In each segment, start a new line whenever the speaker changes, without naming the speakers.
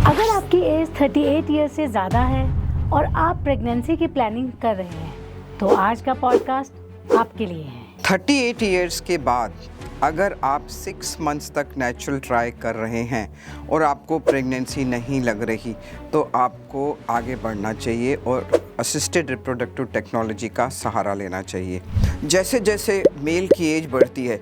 अगर आपकी as 38 year से ज़्यादा है और आप प्रेगनेंसी की प्लानिंग कर रहे हैं तो आज का पॉडकास्ट आपके लिए है।
38 ईयर्स के बाद अगर आप 6 मंथ्स तक नेचुरल ट्राई कर रहे हैं और आपको प्रेगनेंसी नहीं लग रही तो आपको आगे बढ़ना चाहिए और असिस्टेड रिप्रोडक्टिव टेक्नोलॉजी का सहारा लेना चाहिए। जैसे जैसे मेल की एज बढ़ती है,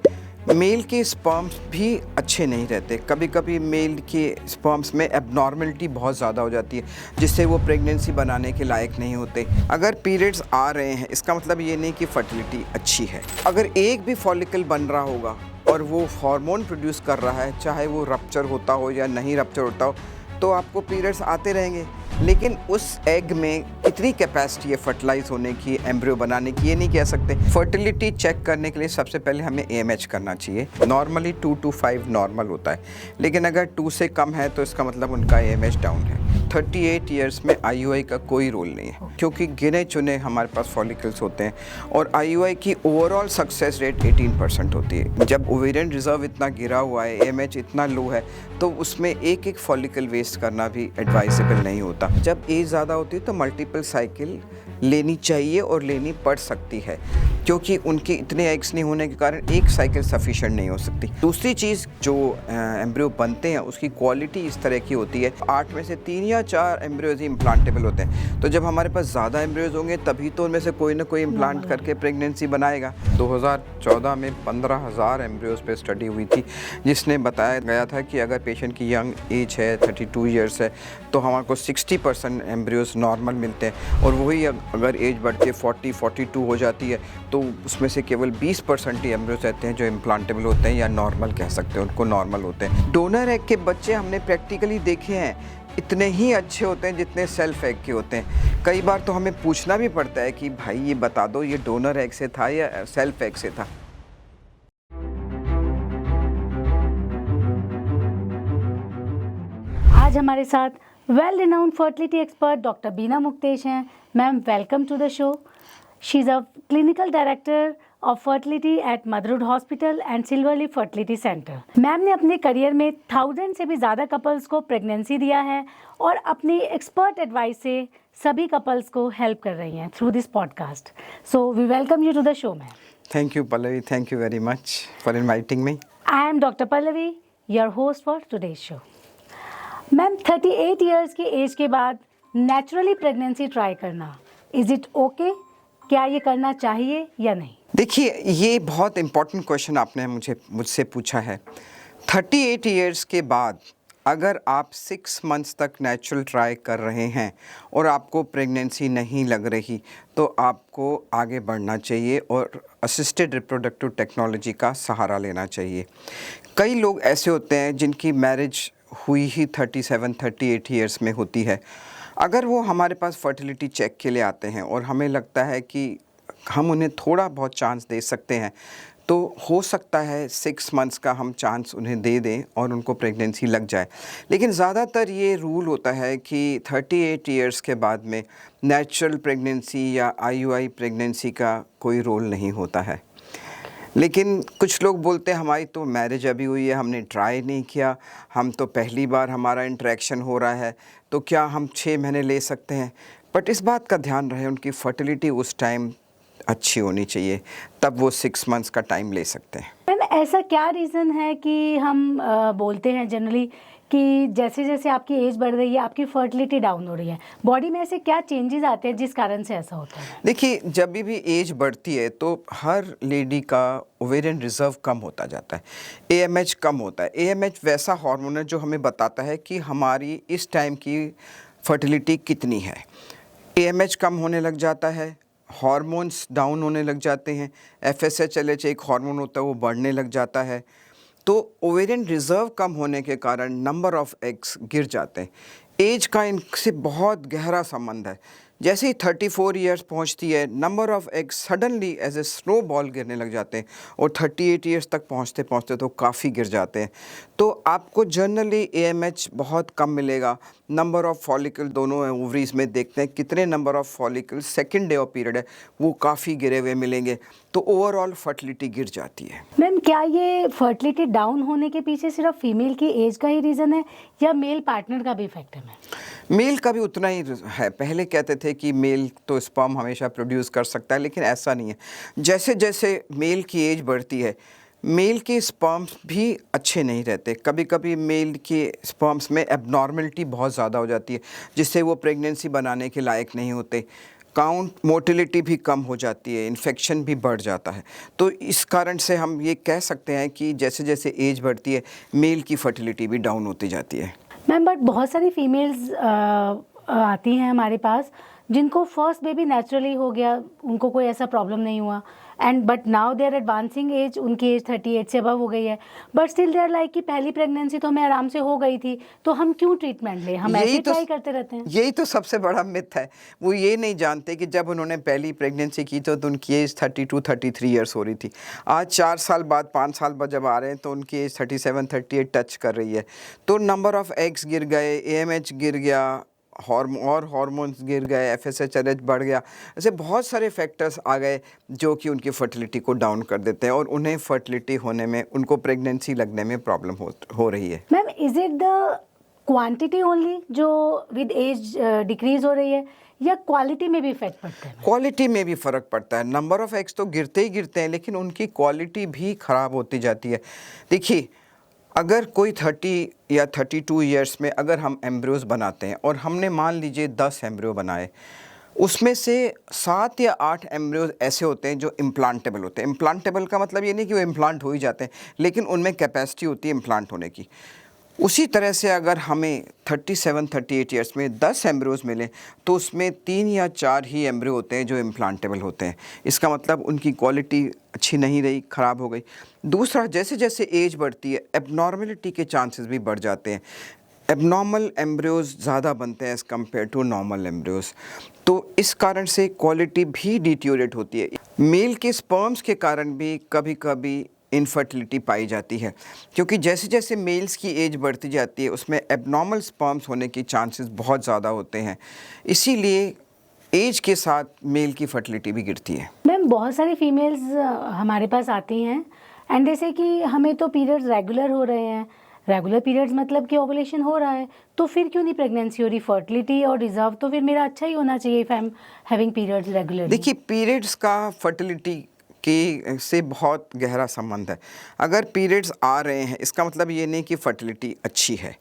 मेल के स्पर्म्स भी अच्छे नहीं रहते। कभी कभी मेल के स्पर्म्स में एबनॉर्मलिटी बहुत ज़्यादा हो जाती है जिससे वो प्रेगनेंसी बनाने के लायक नहीं होते। अगर पीरियड्स आ रहे हैं इसका मतलब ये नहीं कि फर्टिलिटी अच्छी है। अगर एक भी फॉलिकल बन रहा होगा और वो हार्मोन प्रोड्यूस कर रहा है, चाहे वो रप्चर होता हो या नहीं रप्चर होता हो, तो आपको पीरियड्स आते रहेंगे। लेकिन उस एग में कितनी कैपेसिटी है फर्टिलाइज होने की, एम्ब्रियो बनाने की, ये नहीं कह सकते। फर्टिलिटी चेक करने के लिए सबसे पहले हमें AMH करना चाहिए। नॉर्मली 2 to 5 नॉर्मल होता है, लेकिन अगर 2 से कम है तो इसका मतलब उनका AMH डाउन है। 38 ईयर्स में IUI का कोई रोल नहीं है क्योंकि गिने चुने हमारे पास फॉलिकल्स होते हैं और IUI की ओवरऑल सक्सेस रेट 18% होती है। जब ओवेरियन रिजर्व इतना गिरा हुआ है, AMH इतना लो है, तो उसमें एक एक फॉलिकल वेस्ट करना भी एडवाइजेबल नहीं होता। जब एज ज़्यादा होती है तो मल्टीपल साइकिल लेनी चाहिए और लेनी पड़ सकती है क्योंकि उनके इतने एग्स नहीं होने के कारण एक साइकिल सफिशिएंट नहीं हो सकती। दूसरी चीज़, जो एम्ब्रियो बनते हैं उसकी क्वालिटी इस तरह की होती है, 8 में से 3 या 4 एम्ब्रियोज ही इम्प्लांटेबल होते हैं। तो जब हमारे पास ज़्यादा एम्ब्रियोज होंगे तभी तो उनमें से कोई ना कोई इम्प्लांट करके प्रेगनेंसी बनाएगा। 2014 में 15,000 एम्ब्रियोज पे स्टडी हुई थी जिसने बताया गया था कि अगर पेशेंट की यंग एज है, 32 ईयर्स है, तो हमारे को 60% एम्ब्रियोज नॉर्मल मिलते हैं और वही अगर एज बढ़ के 40-42 हो जाती है तो उसमें से केवल 20% ही एम्ब्रियोज रहते हैं जो इम्प्लांटेबल होते हैं या नॉर्मल कह सकते हैं, उनको नॉर्मल होते हैं। डोनर एग के बच्चे हमने प्रैक्टिकली देखे हैं, इतने ही अच्छे होते हैं जितने सेल्फ एग के होते हैं। कई बार तो हमें पूछना भी पड़ता है कि भाई ये बता दो ये डोनर एग से था या सेल्फ एग से था।
आज हमारे साथ well renowned fertility expert doctor Beena Muktesh हैं। Ma'am, welcome to the show. She is a clinical director of fertility at Motherhood hospital and Silverly fertility centre. Ma'am ने अपने करियर में 1000 से भी ज़्यादा कपल्स को प्रेगनेंसी दिया है और अपनी एक्सपर्ट एडवाइस से सभी कपल्स को हेल्प कर रही हैं through this podcast. So we welcome you to the show ma'am.
Thank you Pallavi, thank you very much for inviting me.
I am doctor Pallavi, your host for today's show. Ma'am, 38 years की age के बाद naturally pregnancy try करना, is it okay? क्या ये करना चाहिए या नहीं?
देखिए, ये बहुत इम्पोर्टेंट क्वेश्चन आपने मुझसे पूछा है। 38 ईयर्स के बाद अगर आप 6 मंथ्स तक नेचुरल ट्राई कर रहे हैं और आपको प्रेगनेंसी नहीं लग रही तो आपको आगे बढ़ना चाहिए और असिस्टेड रिप्रोडक्टिव टेक्नोलॉजी का सहारा लेना चाहिए। कई लोग ऐसे होते हैं जिनकी मैरिज हुई ही 37-38 ईयर्स में होती है। अगर वो हमारे पास फर्टिलिटी चेक के लिए आते हैं और हमें लगता है कि हम उन्हें थोड़ा बहुत चांस दे सकते हैं तो हो सकता है 6 मंथ्स का हम चांस उन्हें दे दें और उनको प्रेगनेंसी लग जाए। लेकिन ज़्यादातर ये रूल होता है कि 38 ईयर्स के बाद में नेचुरल प्रेगनेंसी या IUI प्रेगनेंसी का कोई रोल नहीं होता है। लेकिन कुछ लोग बोलते हैं हमारी तो मैरिज अभी हुई है, हमने ट्राई नहीं किया, हम तो पहली बार हमारा इंटरेक्शन हो रहा है, तो क्या हम 6 महीने ले सकते हैं? बट इस बात का ध्यान रहे उनकी फर्टिलिटी उस टाइम अच्छी होनी चाहिए, तब वो 6 मंथ्स का टाइम ले सकते हैं।
मैम, ऐसा क्या रीज़न है कि हम बोलते हैं जनरली कि जैसे जैसे आपकी एज बढ़ रही है आपकी फर्टिलिटी डाउन हो रही है, बॉडी में ऐसे क्या चेंजेस आते हैं जिस कारण से ऐसा होता है?
देखिए, जब भी एज बढ़ती है तो हर लेडी का ओवेरियन रिजर्व कम होता जाता है, AMH कम होता है। AMH वैसा हार्मोन है जो हमें बताता है कि हमारी इस टाइम की फर्टिलिटी कितनी है। AMH कम होने लग जाता है, हार्मोन्स डाउन होने लग जाते हैं, FSH LH एक हार्मोन होता है वो बढ़ने लग जाता है, तो ओवेरियन रिजर्व कम होने के कारण नंबर ऑफ एग्स गिर जाते हैं। एज का इनसे बहुत गहरा संबंध है। जैसे ही 34 ईयर्स पहुंचती है, number of eggs suddenly as a snow ball गिरने लग जाते हैं और 38 ईयर्स तक पहुंचते पहुंचते तो काफ़ी गिर जाते हैं। तो आपको जनरली AMH बहुत कम मिलेगा। नंबर ऑफ फॉलिकल दोनों ओवरीज में देखते हैं कितने number of follicle second day of period है, वो काफ़ी गिरे हुए मिलेंगे, तो ओवरऑल फर्टिलिटी गिर जाती है।
मैम, क्या ये फर्टिलिटी डाउन होने के पीछे सिर्फ फीमेल की एज का ही रीज़न है या मेल पार्टनर का भी इफेक्ट है मैम?
मेल का भी उतना ही है। पहले कहते थे कि मेल तो स्पर्म हमेशा प्रोड्यूस कर सकता है, लेकिन ऐसा नहीं है। जैसे जैसे मेल की एज बढ़ती है, मेल के स्पर्म्स भी अच्छे नहीं रहते। कभी कभी मेल के स्पर्म्स में एबनॉर्मलिटी बहुत ज़्यादा हो जाती है, जिससे वो प्रेगनेंसी बनाने के लायक नहीं होते। काउंट मोटिलिटी भी कम हो जाती है, इन्फेक्शन भी बढ़ जाता है। तो इस कारण से हम ये कह सकते हैं कि जैसे जैसे एज बढ़ती है, मेल की फर्टिलिटी भी डाउन होती जाती है।
मैम, बट बहुत सारी फीमेल्स आती हैं हमारे पास जिनको फर्स्ट बेबी नेचुरली हो गया, उनको कोई ऐसा प्रॉब्लम नहीं हुआ, and but now they are advancing age, उनकी एज 38 से अबव हो गई है, but still they are like कि पहली प्रेगनेंसी तो हमें आराम से हो गई थी, तो हम क्यों ट्रीटमेंट लें, हम ऐसे ट्राई करते रहते हैं।
यही तो सबसे बड़ा मिथ है। वो ये नहीं जानते कि जब उन्होंने पहली प्रेगनेंसी की तो उनकी एज 32-33 ईयर्स हो रही थी। आज 4 साल बाद, 5 साल बाद जब आ रहे हैं तो उनकी एज 37-38 टच कर रही है। तो नंबर ऑफ एग्स गिर गए, AMH गिर गया, हार्मोन्स गिर गए, FSH बढ़ गया। ऐसे बहुत सारे फैक्टर्स आ गए जो कि उनकी फर्टिलिटी को डाउन कर देते हैं और उन्हें फर्टिलिटी होने में, उनको प्रेगनेंसी लगने में प्रॉब्लम हो रही है।
Ma'am, is it the quantity only जो विद एज डिक्रीज हो रही है या क्वालिटी में भी इफेक्ट पड़ता है?
क्वालिटी में भी फ़र्क पड़ता है। नंबर ऑफ एग्स तो गिरते ही गिरते हैं, लेकिन उनकी क्वालिटी भी ख़राब होती जाती है। देखिए, अगर कोई 30 या 32 ईयर्स में अगर हम एम्ब्रियोज़ बनाते हैं और हमने मान लीजिए 10 एम्ब्रियो बनाए, उसमें से 7 या 8 एम्ब्रियोज़ ऐसे होते हैं जो इम्प्लांटेबल होते हैं। इम्प्लांटेबल का मतलब ये नहीं कि वो इम्प्लांट हो ही जाते हैं, लेकिन उनमें कैपेसिटी होती है इम्प्लांट होने की। उसी तरह से अगर हमें 37-38 ईयर्स में 10 एम्ब्रियोज़ मिले तो उसमें 3 या 4 ही एम्ब्रियो होते हैं जो इम्प्लांटेबल होते हैं। इसका मतलब उनकी क्वालिटी अच्छी नहीं रही, ख़राब हो गई। दूसरा, जैसे जैसे एज बढ़ती है, एबनॉर्मलिटी के चांसेस भी बढ़ जाते हैं। एबनॉर्मल एम्ब्रियोज़ ज़्यादा बनते हैं as compare to normal embryos, तो इस कारण से क्वालिटी भी डिटीरियोरेट होती है। मेल के स्पर्म्स के कारण भी कभी कभी इनफर्टिलिटी पाई जाती है, क्योंकि जैसे जैसे मेल्स की एज बढ़ती जाती है उसमें एबनॉर्मल स्पर्म्स होने की चांसेस बहुत ज़्यादा होते हैं। इसीलिए एज के साथ मेल की फर्टिलिटी भी गिरती है।
मैम, बहुत सारी फीमेल्स हमारे पास आती हैं एंड जैसे कि हमें तो पीरियड्स रेगुलर हो रहे हैं, रेगुलर पीरियड्स मतलब कि ओवुलेशन हो रहा है, तो फिर क्यों नहीं प्रेगनेंसी हो रही? फर्टिलिटी और रिजर्व तो फिर मेरा अच्छा ही होना चाहिए if I am having periods regularly.
देखिए, पीरियड्स का फर्टिलिटी के से बहुत गहरा संबंध है। अगर पीरियड्स आ रहे हैं, इसका मतलब ये नहीं कि फर्टिलिटी अच्छी है।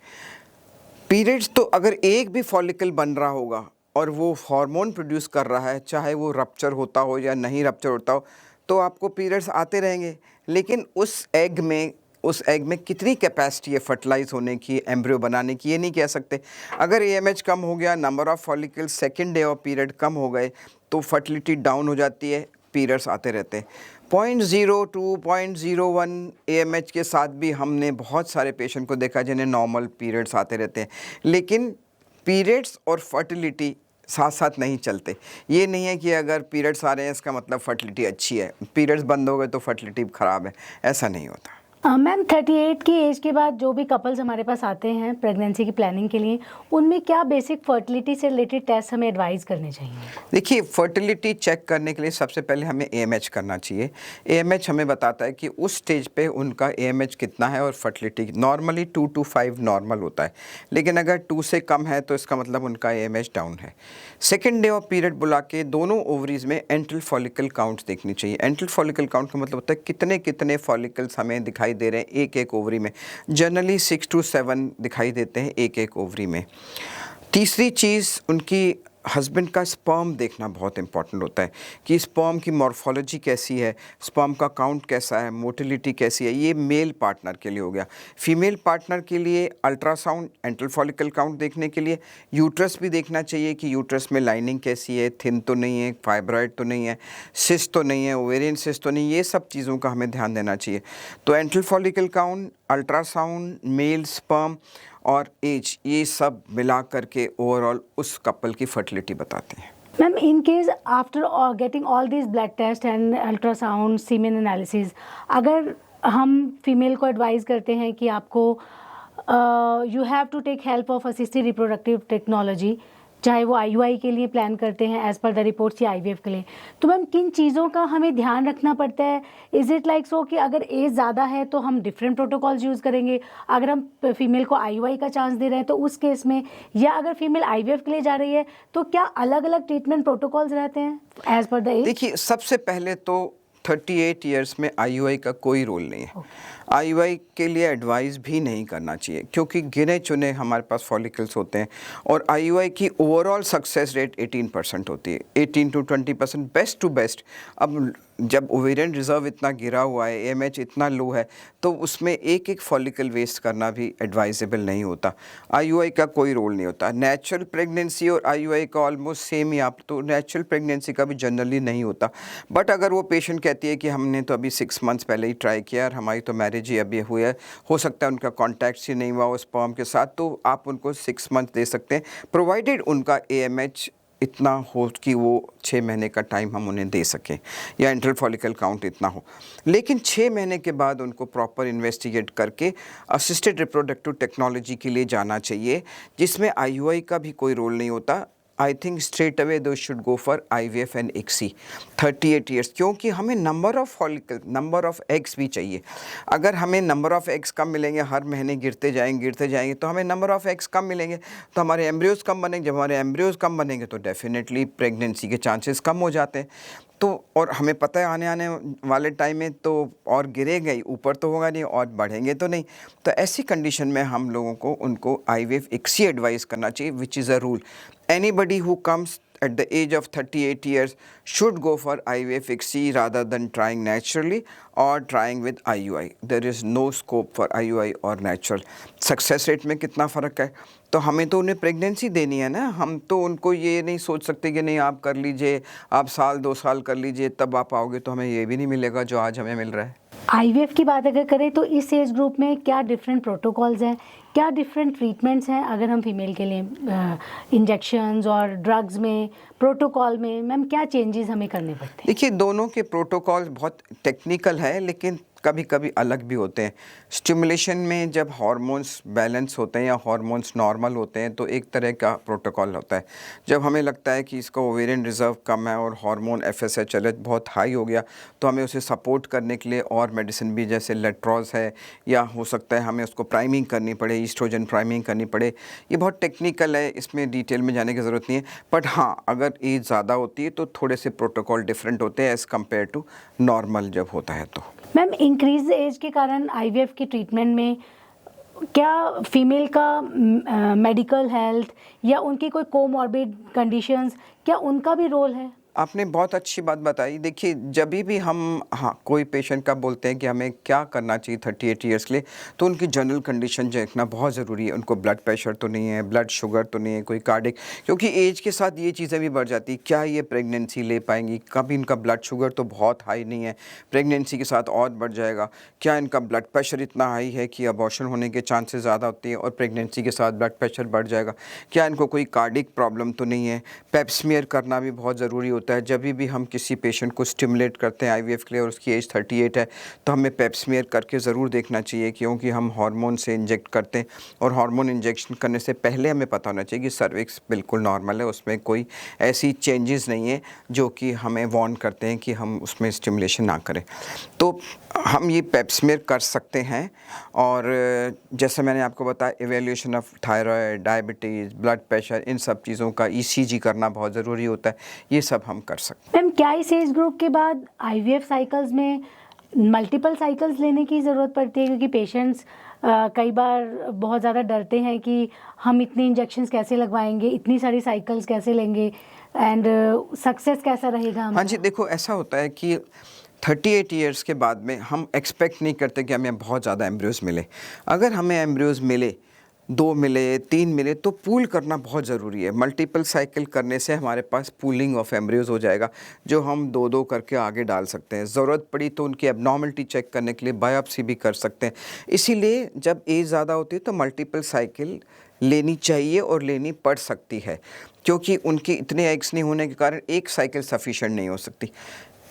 पीरियड्स तो अगर एक भी फॉलिकल बन रहा होगा और वो हार्मोन प्रोड्यूस कर रहा है, चाहे वो रप्चर होता हो या नहीं रप्चर होता हो, तो आपको पीरियड्स आते रहेंगे। लेकिन उस एग में कितनी कैपेसिटी है फर्टिलाइज होने की, एम्ब्रियो बनाने की, ये नहीं कह सकते। अगर AMH कम हो गया, number of follicles second day of period कम हो गए, तो फर्टिलिटी डाउन हो जाती है, पीरियड्स आते रहते हैं। 0.02, 0.01 AMH के साथ भी हमने बहुत सारे पेशेंट को देखा जिन्हें नॉर्मल पीरियड्स आते रहते हैं। लेकिन पीरियड्स और फर्टिलिटी साथ साथ नहीं चलते। ये नहीं है कि अगर पीरियड्स आ रहे हैं इसका मतलब फर्टिलिटी अच्छी है, पीरियड्स बंद हो गए तो फर्टिलिटी ख़राब है, ऐसा नहीं होता।
मैम, 38 की एज के बाद जो भी कपल्स हमारे पास आते हैं प्रेगनेंसी की प्लानिंग के लिए, उनमें क्या बेसिक फर्टिलिटी से रिलेटेड टेस्ट हमें एडवाइस करने चाहिए?
देखिए, फर्टिलिटी चेक करने के लिए सबसे पहले हमें AMH करना चाहिए। AMH हमें बताता है कि उस स्टेज पे उनका AMH कितना है और फर्टिलिटी नॉर्मली 2 to 5 नॉर्मल होता है, लेकिन अगर 2 से कम है तो इसका मतलब उनका AMH डाउन है। सेकेंड डे ऑफ पीरियड बुला के दोनों ओवरीज में एंट्रल फॉलिकल काउंट्स देखनी चाहिए। एंट्रल फॉलिकल काउंट का मतलब होता है कितने कितने फॉलिकल्स हमें दिखाई दे रहे हैं एक एक ओवरी में। जनरली 6 to 7 दिखाई देते हैं एक एक ओवरी में। तीसरी चीज़, उनकी हस्बैंड का स्पर्म देखना बहुत इंपॉर्टेंट होता है कि स्पर्म की मॉर्फोलॉजी कैसी है, स्पर्म का काउंट कैसा है, मोटिलिटी कैसी है। ये मेल पार्टनर के लिए हो गया। फीमेल पार्टनर के लिए अल्ट्रासाउंड एंट्रल फॉलिकल काउंट देखने के लिए यूट्रस भी देखना चाहिए कि यूट्रस में लाइनिंग कैसी है, थिन तो नहीं है, फाइब्रॉइड तो नहीं है, सिस्ट तो नहीं है, ओवेरियन सिस्ट तो नहीं, ये सब चीज़ों का हमें ध्यान देना चाहिए। तो enteral follicle count, ultrasound, mail sperm और एज, ये सब मिला करके ओवरऑल उस कपल की फर्टिलिटी बताते हैं।
Ma'am in case after getting all this blood test and ultrasound semen analysis, अगर हम फीमेल को एडवाइस करते हैं कि आपको you have to take help of assisted reproductive technology, चाहे वो आईयूआई के लिए प्लान करते हैं एज पर द रिपोर्ट्स या आईवीएफ के लिए, तो मैम किन चीज़ों का हमें ध्यान रखना पड़ता है? इज़ इट लाइक सो कि अगर एज ज़्यादा है तो हम डिफरेंट प्रोटोकॉल्स यूज़ करेंगे, अगर हम फीमेल को आईयूआई का चांस दे रहे हैं तो उस केस में, या अगर फीमेल आईवीएफ के लिए जा रही है तो क्या अलग अलग ट्रीटमेंट प्रोटोकॉल्स रहते हैं एज पर द एज?
देखिए, सबसे पहले तो 38 इयर्स में आईयूआई का कोई रोल नहीं है। आईयूआई के लिए एडवाइस भी नहीं करना चाहिए, क्योंकि गिने चुने हमारे पास फॉलिकल्स होते हैं और आईयूआई की ओवरऑल सक्सेस रेट 18% होती है, 18 to 20%, बेस्ट टू बेस्ट। अब जब ओवेरियन रिजर्व इतना गिरा हुआ है, एएमएच इतना लो है, तो उसमें एक एक फॉलिकल वेस्ट करना भी एडवाइजेबल नहीं होता। आईयूआई का कोई रोल नहीं होता। नेचुरल प्रेगनेंसी और आईयूआई का ऑलमोस्ट सेम ही, आप तो नेचुरल प्रेगनेंसी का भी जनरली नहीं होता। बट अगर वो पेशेंट कहती है कि हमने तो अभी 6 मंथ्स पहले ही ट्राई किया और हमारी तो मैरिज ही अभी हुई है, हो सकता है उनका कॉन्टैक्ट ही नहीं हुआ उस स्पर्म के साथ, तो आप उनको 6 मंथ दे सकते हैं, प्रोवाइडेड उनका एएमएच इतना हो कि वो 6 महीने का टाइम हम उन्हें दे सकें, या इंटर फॉलिकल काउंट इतना हो। लेकिन 6 महीने के बाद उनको प्रॉपर इन्वेस्टिगेट करके असिस्टेड रिप्रोडक्टिव टेक्नोलॉजी के लिए जाना चाहिए, जिसमें आईयूआई का भी कोई रोल नहीं होता। आई थिंक स्ट्रेट अवे दो should go for IVF and ICSI 38 years, क्योंकि हमें number of follicle, number of eggs भी चाहिए। अगर हमें नंबर ऑफ़ एग्स कम मिलेंगे, हर महीने गिरते जाएंगे तो हमें नंबर ऑफ़ एग्स कम मिलेंगे, तो हमारे एम्ब्रियोज़ कम बनेंगे। जब हमारे एम्ब्रियोज़ कम बनेंगे तो डेफिनेटली प्रेगनेंसी के चांसेस कम हो जाते हैं। तो और हमें पता है आने वाले टाइम में तो और गिरेगा ही, ऊपर तो होगा नहीं और बढ़ेंगे तो नहीं। तो ऐसी कंडीशन में हम लोगों को उनको आईवीएफ ICSI एडवाइस करना चाहिए, which is a rule. Anybody who comes at the age of 38 years should go for IVF ICSI rather than trying naturally or trying with IUI. There is no scope for IUI or natural. Success rate में कितना फ़र्क है, तो हमें तो उन्हें pregnancy देनी है ना। हम तो उनको ये नहीं सोच सकते कि नहीं आप कर लीजिए, आप साल 2 साल कर लीजिए तब आप आओगे, तो हमें ये भी नहीं मिलेगा जो आज हमें मिल रहा है।
आईवीएफ की बात अगर करें तो इस एज ग्रुप में क्या डिफरेंट प्रोटोकॉल्स हैं, क्या डिफरेंट ट्रीटमेंट्स हैं अगर हम फीमेल के लिए इंजेक्शंस और ड्रग्स में, प्रोटोकॉल में मैम क्या चेंजेस हमें करने पड़ते हैं?
देखिए, दोनों के प्रोटोकॉल बहुत टेक्निकल है, लेकिन कभी कभी अलग भी होते हैं। स्टिमुलेशन में जब हार्मोन्स बैलेंस होते हैं या हार्मोन्स नॉर्मल होते हैं तो एक तरह का प्रोटोकॉल होता है। जब हमें लगता है कि इसका ओवेरियन रिजर्व कम है और हार्मोन FSH बहुत हाई हो गया, तो हमें उसे सपोर्ट करने के लिए और मेडिसिन भी, जैसे लेट्रोज है, या हो सकता है हमें उसको प्राइमिंग करनी पड़े, ईस्ट्रोजन प्राइमिंग करनी पड़े। ये बहुत टेक्निकल है, इसमें डिटेल में जाने की ज़रूरत नहीं है। बट हाँ, अगर एज ज़्यादा होती है तो थोड़े से प्रोटोकॉल डिफरेंट होते हैं एज़ कम्पेयर टू नॉर्मल जब होता है। तो
मैम इंक्रीज एज के कारण आईवीएफ के ट्रीटमेंट में क्या फीमेल का मेडिकल हेल्थ या उनकी कोई कोमॉर्बिड कंडीशंस, क्या उनका भी रोल है?
आपने बहुत अच्छी बात बताई। देखिए, जब भी हम कोई पेशेंट का बोलते हैं कि हमें क्या करना चाहिए 38 इयर्स के लिए, तो उनकी जनरल कंडीशन देखना बहुत ज़रूरी है। उनको ब्लड प्रेशर तो नहीं है, ब्लड शुगर तो नहीं है, कोई कार्डिक, क्योंकि एज के साथ ये चीज़ें भी बढ़ जाती। क्या ये प्रेगनेंसी ले पाएंगी, कभी इनका ब्लड शुगर तो बहुत हाई नहीं है, प्रेगनेंसी के साथ और बढ़ जाएगा। क्या इनका ब्लड प्रेशर इतना हाई है कि अबॉर्शन होने के चांसेस ज़्यादा होती है और प्रेगनेंसी के साथ ब्लड प्रेशर बढ़ जाएगा। क्या इनको कोई कार्डिक प्रॉब्लम तो नहीं है। पेप स्मीयर करना भी बहुत ज़रूरी होता है। जब भी हम किसी पेशेंट को स्टिमुलेट करते हैं आईवीएफ के लिए और उसकी एज 38 है, तो हमें पेप स्मीयर करके ज़रूर देखना चाहिए, क्योंकि हम हार्मोन से इंजेक्ट करते हैं और हार्मोन इंजेक्शन करने से पहले हमें पता होना चाहिए कि सर्विक्स बिल्कुल नॉर्मल है, उसमें कोई ऐसी चेंजेस नहीं है जो कि हमें वार्न करते हैं कि हम उसमें स्टिमुलेशन ना करें। तो हम ये पेप स्मीयर कर सकते हैं। और जैसे मैंने आपको बताया, evaluation of thyroid, diabetes, blood pressure, इन सब चीज़ों का ECG करना बहुत ज़रूरी होता है। ये सब हम कर सकते हैं।
मैम क्या इस एज ग्रुप के बाद आईवीएफ साइकिल्स में मल्टीपल साइकिल्स लेने की ज़रूरत पड़ती है, क्योंकि पेशेंट्स कई बार बहुत ज़्यादा डरते हैं कि हम इतने इंजेक्शंस कैसे लगवाएंगे, इतनी सारी साइकिल्स कैसे लेंगे, एंड सक्सेस कैसा रहेगा हमारा?
हाँ जी, देखो ऐसा होता है कि 38 इयर्स के बाद में हम एक्सपेक्ट नहीं करते कि हमें बहुत ज़्यादा एम्ब्रियोज़ मिले। अगर हमें एम्ब्रियोज़ मिले, 2 मिले, 3 मिले, तो पूल करना बहुत ज़रूरी है। मल्टीपल साइकिल करने से हमारे पास पूलिंग ऑफ एम्ब्रियोज़ हो जाएगा, जो हम 2-2 करके आगे डाल सकते हैं। ज़रूरत पड़ी तो उनकी एबनॉर्मलिटी चेक करने के लिए बायोप्सी भी कर सकते हैं। इसीलिए जब एज ज़्यादा होती है तो मल्टीपल साइकिल लेनी चाहिए और लेनी पड़ सकती है, क्योंकि उनके इतने एग्स नहीं होने के कारण एक साइकिल सफिशिएंट नहीं हो सकती।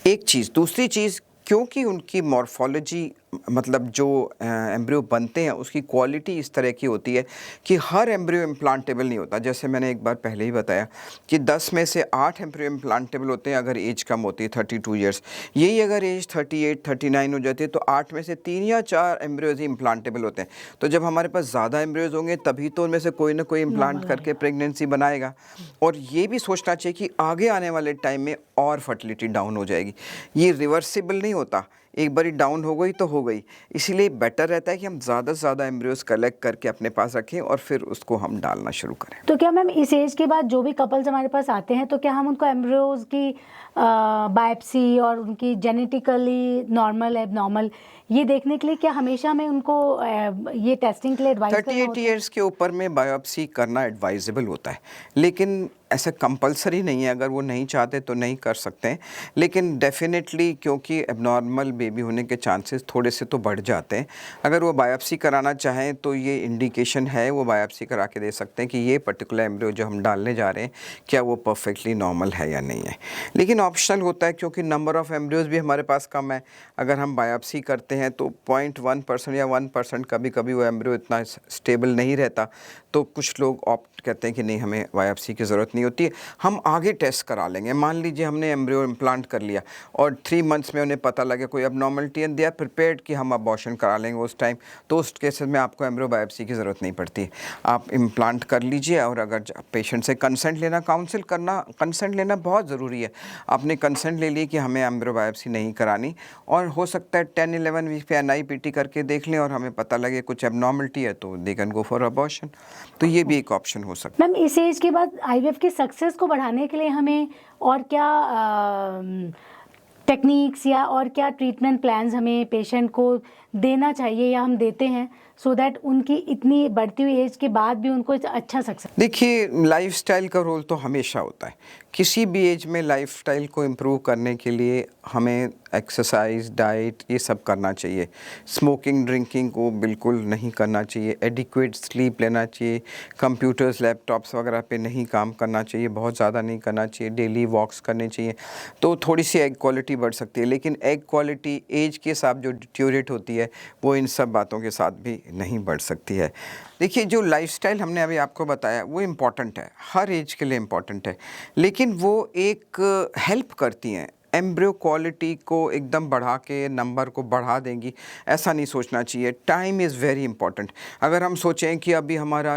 एक चीज़, दूसरी चीज़, क्योंकि उनकी मॉर्फोलॉजी मतलब जो एम्ब्रियो बनते हैं उसकी क्वालिटी इस तरह की होती है कि हर एम्ब्रियो इम्प्लांटेबल नहीं होता। जैसे मैंने एक बार पहले ही बताया कि 10 में से 8 एम्ब्रियो इम्प्लांटेबल होते हैं अगर एज कम होती है 32 ईयर्स। यही अगर एज 38 39 हो जाती है तो 8 में से 3 या 4 एम्ब्रियोज ही इम्प्लांटेबल होते हैं। तो जब हमारे पास ज़्यादा एम्ब्रियोज होंगे तभी तो उनमें से कोई ना कोई इम्प्लांट करके प्रेगनेंसी बनाएगा। और ये भी सोचना चाहिए कि आगे आने वाले टाइम में और फर्टिलिटी डाउन हो जाएगी। ये रिवर्सिबल नहीं होता, एक बारी डाउन हो गई तो हो गई। इसीलिए बेटर रहता है कि हम ज़्यादा से ज़्यादा एम्ब्रियोज कलेक्ट करके अपने पास रखें और फिर उसको हम डालना शुरू करें।
तो क्या मैम इस एज के बाद जो भी कपल्स हमारे पास आते हैं तो क्या हम उनको एम्ब्रियोज की बायोप्सी और उनकी जेनेटिकली नॉर्मल एबनॉर्मल ये देखने के लिए क्या हमेशा हमें उनको ये टेस्टिंग के लिए एडवाइस करना
38
होता है?
ईयर्स के ऊपर में बायोप्सी करना एडवाइजेबल होता है, लेकिन ऐसा कंपलसरी नहीं है। अगर वो नहीं चाहते तो नहीं कर सकते हैं, लेकिन डेफिनेटली क्योंकि एबनॉर्मल बेबी होने के चांसेस थोड़े से तो बढ़ जाते हैं। अगर वो बायोप्सी कराना चाहें तो ये इंडिकेशन है, वो बायोप्सी करा के दे सकते हैं कि ये पर्टिकुलर एम्ब्रियो जो हम डालने जा रहे हैं क्या वो परफेक्टली नॉर्मल है या नहीं है। लेकिन ऑप्शनल होता है क्योंकि नंबर ऑफ़ एम्ब्रियोज भी हमारे पास कम है। अगर हम बायोप्सी करते हैं तो 0.1% या 1% कभी कभी वो एम्ब्रियो इतना स्टेबल नहीं रहता, तो कुछ लोग ऑप्ट कहते हैं कि नहीं हमें बायोप्सी की ज़रूरत नहीं होती है, हम आगे टेस्ट करा लेंगे। मान लीजिए हमने एम्ब्रियो इम्प्लांट कर लिया और 3 मंथ्स में उन्हें पता लगे कोई abnormality and they are prepared कि हम अबॉर्शन करा लेंगे उस टाइम, तो उस केसेस में आपको एम्ब्रियो बायोप्सी की ज़रूरत नहीं पड़ती। आप इम्प्लांट कर लीजिए और अगर पेशेंट से कंसेंट लेना, काउंसिल करना, कंसेंट लेना बहुत ज़रूरी है। आपने कंसेंट ले ली कि हमें एम्ब्रियो बायोप्सी नहीं करानी और हो सकता है 10-11 वीक पे NIPT करके देख लें और हमें पता लगे कुछ एबनॉर्मलिटी है तो they can go for abortion. तो ये भी एक ऑप्शन हो सकता है।
मैम इस एज के बाद आईवीएफ की सक्सेस को बढ़ाने के लिए हमें और क्या टेक्निक्स या और क्या ट्रीटमेंट प्लान्स हमें पेशेंट को देना चाहिए या हम देते हैं सो दैट उनकी इतनी बढ़ती हुई एज के बाद भी उनको अच्छा सक्सेस?
देखिए, लाइफस्टाइल का रोल तो हमेशा होता है। किसी भी एज में लाइफस्टाइल को इम्प्रूव करने के लिए हमें एक्सरसाइज, डाइट ये सब करना चाहिए। स्मोकिंग, ड्रिंकिंग को बिल्कुल नहीं करना चाहिए। एडिक्वेट स्लीप लेना चाहिए। कंप्यूटर्स, लैपटॉप्स वगैरह पे नहीं काम करना चाहिए, बहुत ज़्यादा नहीं करना चाहिए। डेली वॉक्स करनी चाहिए, तो थोड़ी सी एग क्वालिटी बढ़ सकती है। लेकिन एग क्वालिटी एज के साथ जो डिट्योरेट होती है वो इन सब बातों के साथ भी नहीं बढ़ सकती है। देखिए, जो लाइफस्टाइल हमने अभी आपको बताया वो इम्पॉर्टेंट है, हर एज के लिए इम्पॉर्टेंट है, लेकिन वो एक हेल्प करती हैं। एम्ब्रियो क्वालिटी को एकदम बढ़ा के नंबर को बढ़ा देंगी, ऐसा नहीं सोचना चाहिए। Time is very important. अगर हम सोचें कि अभी हमारा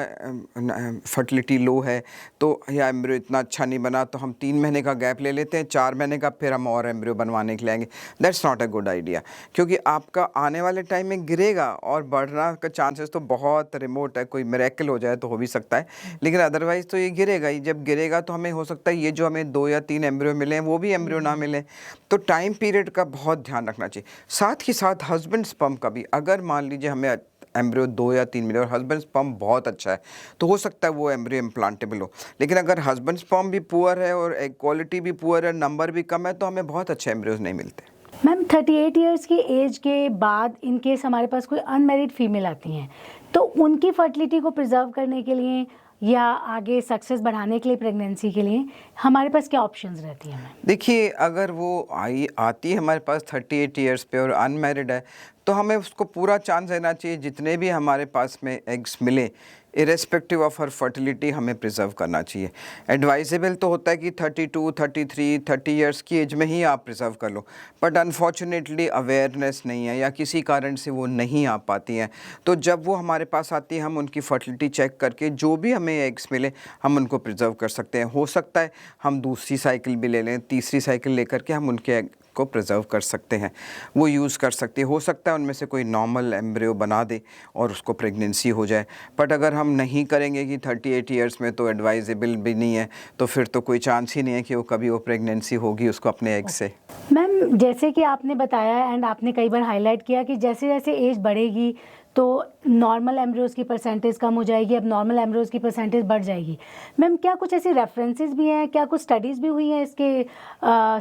फर्टिलिटी लो है तो या एम्ब्रियो इतना अच्छा नहीं बना तो हम 3 महीने का गैप ले लेते हैं, 4 महीने का, फिर हम और एम्ब्रियो बनवाने के लिए आएंगे, that's not a good idea. क्योंकि आपका आने वाले टाइम में गिरेगा और बढ़ना का चांसेस तो बहुत रिमोट है। कोई मिरेकल हो जाए तो हो भी सकता है, लेकिन अदरवाइज़ तो ये गिरेगा ही। जब गिरेगा तो हमें हो सकता है ये जो हमें 2 या 3 एम्ब्रियो मिले हैं वो भी एम्ब्रियो ना मिले। तो टाइम पीरियड का बहुत ध्यान रखना चाहिए। साथ ही साथ हस्बैंड स्पर्म का भी, अगर मान लीजिए हमें एम्ब्रियो 2 या 3 मिले और हस्बैंड स्पर्म बहुत अच्छा है तो हो सकता है वो एम्ब्रियो इम्प्लांटेबल हो। लेकिन अगर हस्बैंड स्पर्म भी पुअर है और एग क्वालिटी भी पुअर है, नंबर भी कम है, तो हमें बहुत अच्छे एम्ब्रियोज नहीं मिलते।
मैम 38 इयर्स की एज के बाद इन केस हमारे पास कोई अनमैरिड फीमेल आती हैं तो उनकी फर्टिलिटी को प्रिजर्व करने के लिए या आगे सक्सेस बढ़ाने के लिए प्रेगनेंसी के लिए हमारे पास क्या ऑप्शंस रहती हैं?
देखिए, अगर वो आती है हमारे पास 38 इयर्स पे और अनमैरिड है तो हमें उसको पूरा चांस देना चाहिए। जितने भी हमारे पास में एग्स मिले इरेस्पेक्टिव ऑफ हर फर्टिलिटी हमें प्रिजर्व करना चाहिए। एडवाइजेबल तो होता है कि 32, 33, 30 इयर्स की एज में ही आप प्रिजर्व कर लो, बट अनफॉर्चुनेटली अवेयरनेस नहीं है या किसी कारण से वो नहीं आ पाती हैं। तो जब वो हमारे पास आती है हम उनकी फर्टिलिटी चेक करके जो भी हमें एग्स मिले हम उनको प्रिजर्व कर सकते हैं। हो सकता है हम दूसरी साइकिल भी ले लें, तीसरी साइकिल लेकर के हम उनके एग को प्रिजर्व कर सकते हैं, वो यूज़ कर सकते हैं। हो सकता है उनमें से कोई नॉर्मल एम्ब्रियो बना दे और उसको प्रेगनेंसी हो जाए। बट अगर हम नहीं करेंगे कि 38 इयर्स में, तो एडवाइजेबल भी नहीं है, तो फिर तो कोई चांस ही नहीं है कि वो कभी वो प्रेगनेंसी होगी उसको अपने एग से।
मैम जैसे कि आपने बताया एंड आपने कई बार हाईलाइट किया कि जैसे जैसे एज बढ़ेगी तो नॉर्मल एम्ब्रियोज़ की परसेंटेज कम हो जाएगी, अब नॉर्मल एम्ब्रियोज़ की परसेंटेज बढ़ जाएगी। मैम क्या कुछ ऐसी रेफरेंसेस भी हैं, क्या कुछ स्टडीज़ भी हुई हैं इसके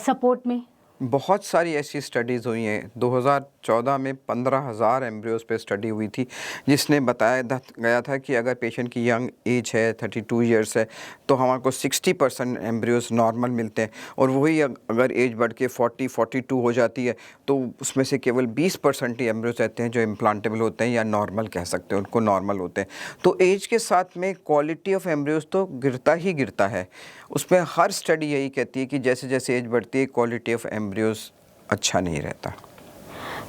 सपोर्ट में?
बहुत सारी ऐसी स्टडीज़ हुई हैं। 2014 में 15,000 एम्ब्रियोज़ पे स्टडी हुई थी, जिसने बताया गया था कि अगर पेशेंट की यंग एज है 32 इयर्स है तो हमारे को 60% एम्ब्रियोज़ नॉर्मल मिलते हैं, और वही अगर एज बढ़ के 40-42 हो जाती है तो उसमें से केवल 20% ही एम्ब्रियोज़ रहते हैं जो इम्प्लांटेबल होते हैं या नॉर्मल कह सकते हैं, उनको नॉर्मल होते हैं। तो एज के साथ में क्वालिटी ऑफ एम्ब्रियोज़ तो गिरता ही गिरता है। उसमें हर स्टडी यही कहती है कि जैसे जैसे एज बढ़ती है क्वालिटी ऑफ एम्ब्रियोज़ अच्छा नहीं रहता।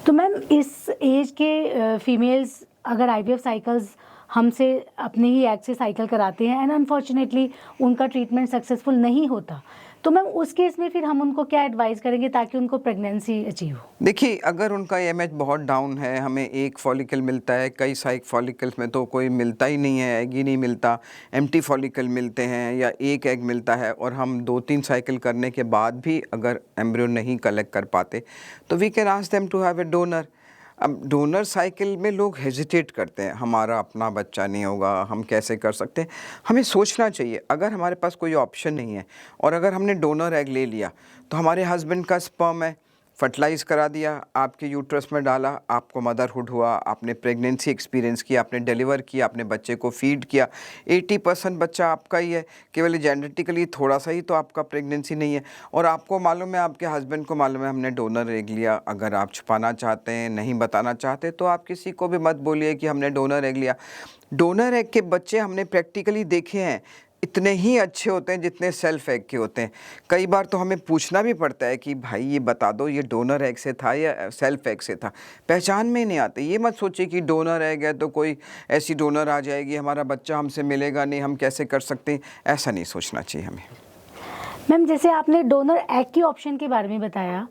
तो मैम इस एज के फीमेल्स अगर आईवीएफ साइकिल्स हमसे अपने ही एग से साइकिल कराते हैं एंड अनफॉर्चुनेटली उनका ट्रीटमेंट सक्सेसफुल नहीं होता, तो मैम उस केस में फिर हम उनको क्या एडवाइस करेंगे ताकि उनको प्रेगनेंसी अचीव हो?
देखिए, अगर उनका एमएच बहुत डाउन है, हमें एक फॉलिकल मिलता है, कई साइक फॉलिकल्स में तो कोई मिलता ही नहीं है, एग ही नहीं मिलता, एम्प्टी फॉलिकल मिलते हैं या एक एग मिलता है, और हम 2-3 साइकिल करने के बाद भी अगर एम्ब्रियो नहीं कलेक्ट कर पाते तो we can ask them to have a donor. अब डोनर साइकिल में लोग हेजिटेट करते हैं, हमारा अपना बच्चा नहीं होगा, हम कैसे कर सकते हैं। हमें सोचना चाहिए, अगर हमारे पास कोई ऑप्शन नहीं है और अगर हमने डोनर एग ले लिया तो हमारे हस्बैंड का स्पर्म है, फर्टिलाइज़ करा दिया, आपके यूट्रस में डाला, आपको मदरहुड हुआ, आपने प्रेगनेंसी एक्सपीरियंस किया, आपने डिलीवर किया, आपने बच्चे को फीड किया, 80% बच्चा आपका ही है, केवल जेनेटिकली थोड़ा सा ही तो आपका प्रेगनेंसी नहीं है, और आपको मालूम है, आपके हस्बैंड को मालूम है हमने डोनर एग लिया। अगर आप छुपाना चाहते हैं, नहीं बताना चाहते, तो आप किसी को भी मत बोलिए कि हमने डोनर एग लिया। डोनर एग के बच्चे हमने प्रैक्टिकली देखे हैं, इतने ही अच्छे होते हैं जितने सेल्फ एग के होते हैं। कई बार तो हमें पूछना भी पड़ता है कि भाई ये बता दो, ये डोनर एग से था या सेल्फ एग से था, पहचान में ही नहीं आते। ये मत सोचिए कि डोनर एग है तो कोई ऐसी डोनर आ जाएगी, हमारा बच्चा हमसे मिलेगा नहीं, हम कैसे कर सकते हैं, ऐसा नहीं सोचना चाहिए हमें।
मैम जैसे आपने डोनर एग की ऑप्शन के बारे में बताया,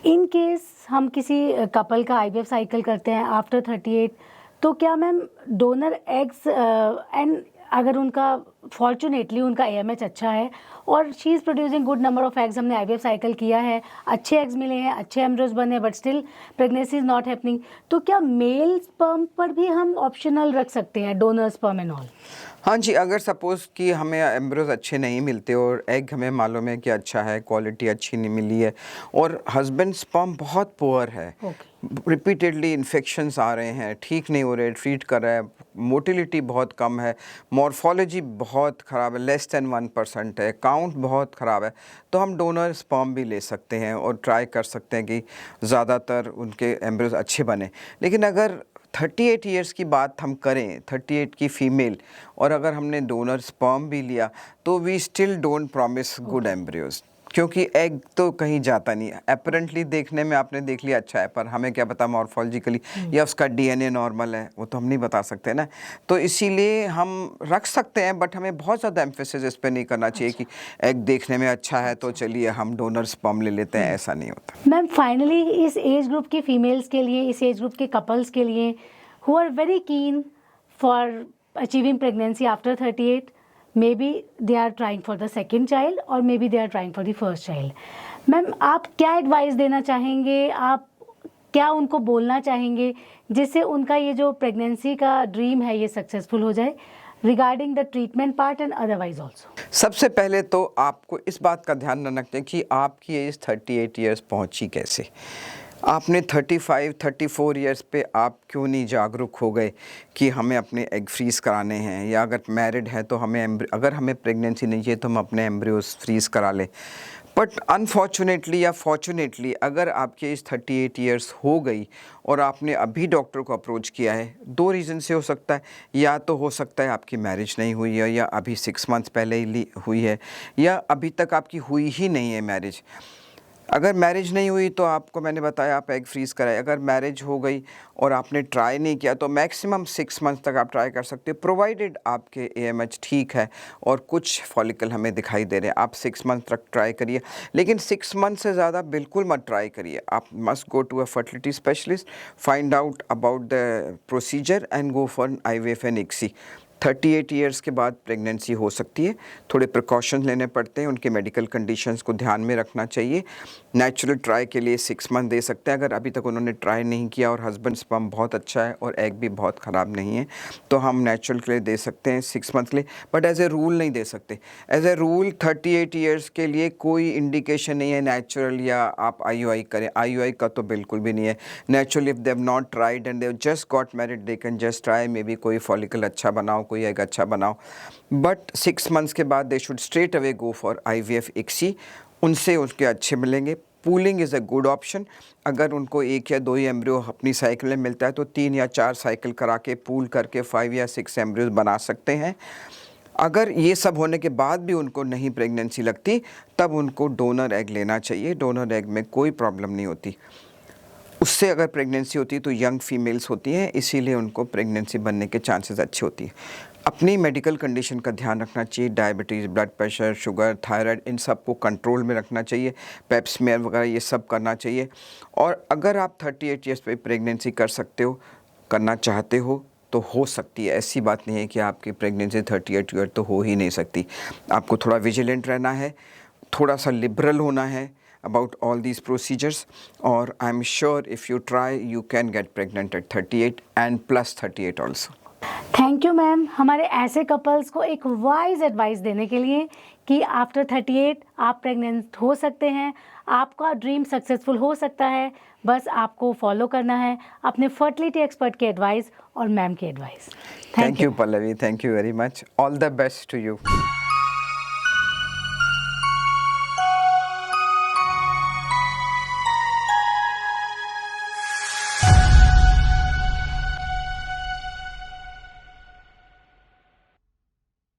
इन केस हम किसी कपल का आईवीएफ साइकिल करते हैं आफ्टर 38, तो क्या मैम डोनर एग्स एंड अगर उनका फॉर्चुनेटली उनका एएमएच अच्छा है और she is producing good number of eggs, हमने आईवीएफ साइकिल किया है, अच्छे एग्स मिले हैं, अच्छे एम्ब्रियोज बने, but still pregnancy is not happening, तो क्या मेल स्पर्म पर भी हम ऑप्शनल रख सकते हैं डोनर स्पर्म एंड ऑल?
हाँ जी, अगर सपोज़ कि हमें एम्ब्रियोज अच्छे नहीं मिलते और एग हमें मालूम है कि अच्छा है, क्वालिटी अच्छी नहीं मिली है, और हस्बैंड स्पर्म बहुत पुअर है, रिपीटेडली इन्फेक्शंस आ रहे हैं, ठीक नहीं हो रहे, ट्रीट कर रहा है, मोटिलिटी बहुत कम है, मॉर्फोलॉजी बहुत ख़राब है, लेस देन 1% है, काउंट बहुत ख़राब है, तो हम डोनर स्पर्म भी ले सकते हैं और ट्राई कर सकते हैं कि ज़्यादातर उनके एम्ब्रियोज अच्छे बने। लेकिन अगर 38 इयर्स की बात हम करें, 38 की फ़ीमेल, और अगर हमने डोनर स्पर्म भी लिया तो we still don't promise good embryos, क्योंकि एग तो कहीं जाता नहीं है। अपरेंटली देखने में आपने देख लिया अच्छा है, पर हमें क्या पता मॉर्फोलॉजिकली या उसका डीएनए नॉर्मल है, वो तो हम नहीं बता सकते ना। तो इसीलिए हम रख सकते हैं, बट हमें बहुत ज़्यादा एम्फेसिस इस पर नहीं करना चाहिए कि एग देखने में अच्छा है तो चलिए हम डोनर स्पर्म ले लेते हैं, ऐसा नहीं होता।
मैम फाइनली इस एज ग्रुप की फीमेल्स के लिए, इस एज ग्रुप के कपल्स के लिए who are very keen for achieving pregnancy after 38, maybe they are trying for the second child or maybe they are trying for the first child. Ma'am आप क्या advice देना चाहेंगे, आप क्या उनको बोलना चाहेंगे जिससे उनका ये जो प्रेगनेंसी का ड्रीम है ये सक्सेसफुल हो जाए, regarding the treatment part and otherwise also?
सबसे पहले तो आपको इस बात का ध्यान रखना चाहिए कि आपकी एज 38 ईयर्स पहुंची कैसे। आपने 35-34 इयर्स पे आप क्यों नहीं जागरूक हो गए कि हमें अपने एग फ्रीज़ कराने हैं, या अगर मैरिड है तो अगर हमें प्रेगनेंसी नहीं चाहिए तो हम अपने एम्ब्रियोज फ्रीज़ करा लें। बट अनफॉर्चुनेटली या फॉर्चुनेटली अगर आपकी एज 38 इयर्स हो गई और आपने अभी डॉक्टर को अप्रोच किया है, 2 रीज़न से हो सकता है। या तो हो सकता है आपकी मैरिज नहीं हुई है, या अभी 6 मंथ्स पहले ही हुई है, या अभी तक आपकी हुई ही नहीं है मैरिज। अगर मैरिज नहीं हुई तो आपको मैंने बताया आप एग फ्रीज़ कराए। अगर मैरिज हो गई और आपने ट्राई नहीं किया तो मैक्सिमम 6 मंथ्स तक आप ट्राई कर सकते हो, प्रोवाइडेड आपके एएमएच ठीक है और कुछ फॉलिकल हमें दिखाई दे रहे हैं। आप 6 मंथ तक ट्राई करिए, लेकिन 6 मंथ से ज़्यादा बिल्कुल मत ट्राई करिए। आप must go to a fertility specialist, find out about the procedure and go for IVF and ICSI। 38 years के बाद प्रेगनेंसी हो सकती है। थोड़े प्रिकॉशंस लेने पड़ते हैं, उनके मेडिकल कंडीशंस को ध्यान में रखना चाहिए। नेचुरल ट्राई के लिए 6 मंथ दे सकते हैं। अगर अभी तक उन्होंने ट्राई नहीं किया और हस्बैंड स्पर्म बहुत अच्छा है और एग भी बहुत ख़राब नहीं है, तो हम नेचुरल के लिए दे सकते हैं 6 मंथ के लिए, बट एज ए रूल नहीं दे सकते। एज ए रूल 38 ईयर्स के लिए कोई इंडिकेशन नहीं है नेचुरल या आप IUI करें। IUI का तो बिल्कुल भी नहीं है। Natural if they have not tried and they just got married, they can just try, may be कोई फॉलिकल अच्छा बनाओ, कोई एग अच्छा बनाओ, बट 6 मंथ्स के बाद they should straight away go for IVF ICSI। उनसे उसके अच्छे मिलेंगे। Pooling is a good option. अगर उनको 1 या 2 ही एम्ब्रियो अपनी साइकिल में मिलता है तो 3 या 4 साइकिल करा के पूल करके 5 या 6 एम्ब्रियोज बना सकते हैं। अगर ये सब होने के बाद भी उनको नहीं प्रेगनेंसी लगती, तब उनको डोनर एग लेना चाहिए। डोनर एग में कोई प्रॉब्लम नहीं होती। उससे अगर प्रेगनेंसी होती है तो यंग फीमेल्स होती हैं, इसीलिए उनको प्रेगनेंसी बनने के चांसेस अच्छे होती है। अपनी मेडिकल कंडीशन का ध्यान रखना चाहिए। Diabetes, blood pressure, sugar, thyroid, इन सब को कंट्रोल में रखना चाहिए। पेप स्मेयर वगैरह ये सब करना चाहिए। और अगर आप 38 ईयर्स पे प्रेगनेंसी कर सकते हो, करना चाहते हो, तो हो सकती है। ऐसी बात नहीं है कि आपकी प्रेगनेंसी 38 ईयर तो हो ही नहीं सकती। आपको थोड़ा विजिलेंट रहना है, थोड़ा सा लिबरल होना है about all these procedures, or I'm sure if you try you can get pregnant at 38 and plus 38 also.
Thank you ma'am, हमारे ऐसे कपल्स को एक वाइज एडवाइस देने के लिए कि आफ्टर 38 आप प्रेग्नेंट हो सकते हैं, आपका ड्रीम सक्सेसफुल हो सकता है। बस आपको फॉलो करना है अपने फर्टिलिटी एक्सपर्ट की एडवाइस और मैम की advice.
Thank you Pallavi, thank you very much. All the best to you.